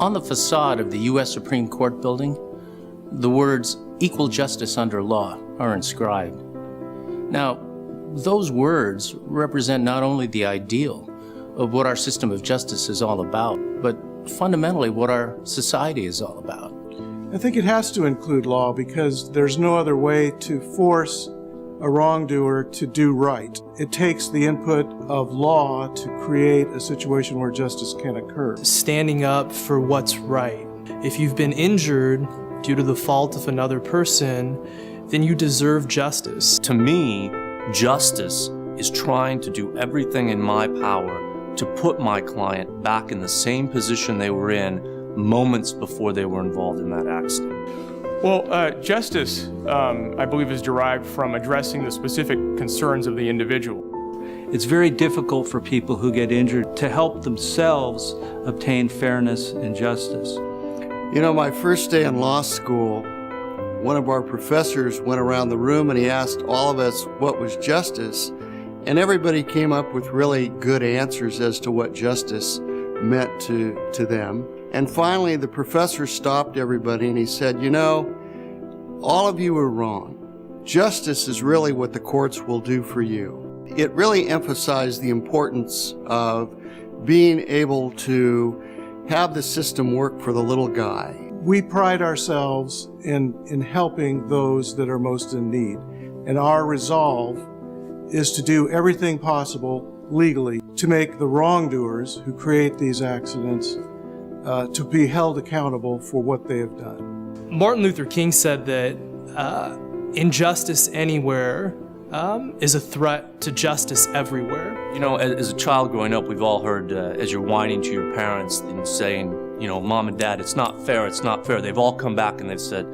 On the facade of the U.S. Supreme Court building, the words "equal justice under law" are inscribed. Now, those words represent not only the ideal of what our system of justice is all about, but fundamentally what our society is all about. I think it has to include law because there's no other way to force a wrongdoer to do right. It takes the input of law to create a situation where justice can occur. Standing up for what's right. If you've been injured due to the fault of another person, then you deserve justice. To me, justice is trying to do everything in my power to put my client back in the same position they were in moments before they were involved in that accident. Well, justice, I believe, is derived from addressing the specific concerns of the individual. It's very difficult for people who get injured to help themselves obtain fairness and justice. You know, my first day in law school, one of our professors went around the room and he asked all of us what was justice, and everybody came up with really good answers as to what justice meant to them. And finally, the professor stopped everybody and he said, you know, all of you are wrong. Justice is really what the courts will do for you. It really emphasized the importance of being able to have the system work for the little guy. We pride ourselves in helping those that are most in need. And our resolve is to do everything possible legally to make the wrongdoers who create these accidents to be held accountable for what they have done. Martin Luther King said that injustice anywhere is a threat to justice everywhere. You know, as a child growing up, we've all heard, as you're whining to your parents and saying, you know, Mom and Dad, it's not fair, it's not fair. They've all come back and they've said,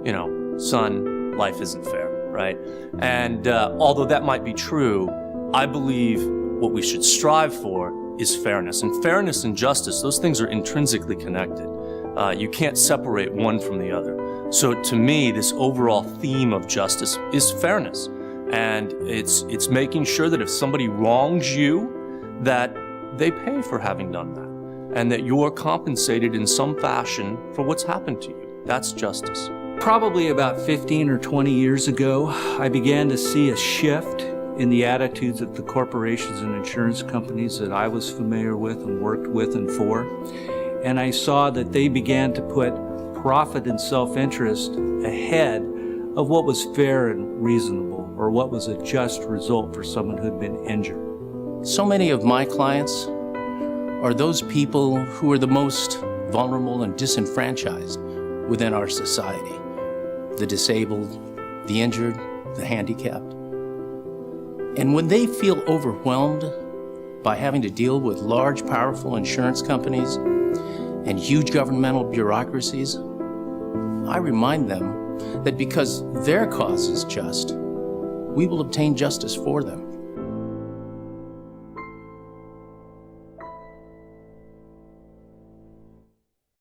you know, son, life isn't fair, right? And although that might be true, I believe what we should strive for is fairness. And fairness and justice, those things are intrinsically connected. You can't separate one from the other. So to me, this overall theme of justice is fairness. And it's making sure that if somebody wrongs you, that they pay for having done that, and that you're compensated in some fashion for what's happened to you. That's justice. Probably about 15 or 20 years ago, I began to see a shift in the attitudes of the corporations and insurance companies that I was familiar with and worked with and for. And I saw that they began to put profit and self-interest ahead of what was fair and reasonable, or what was a just result for someone who'd been injured. So many of my clients are those people who are the most vulnerable and disenfranchised within our society. The disabled, the injured, the handicapped. And when they feel overwhelmed by having to deal with large, powerful insurance companies and huge governmental bureaucracies, I remind them that because their cause is just, we will obtain justice for them.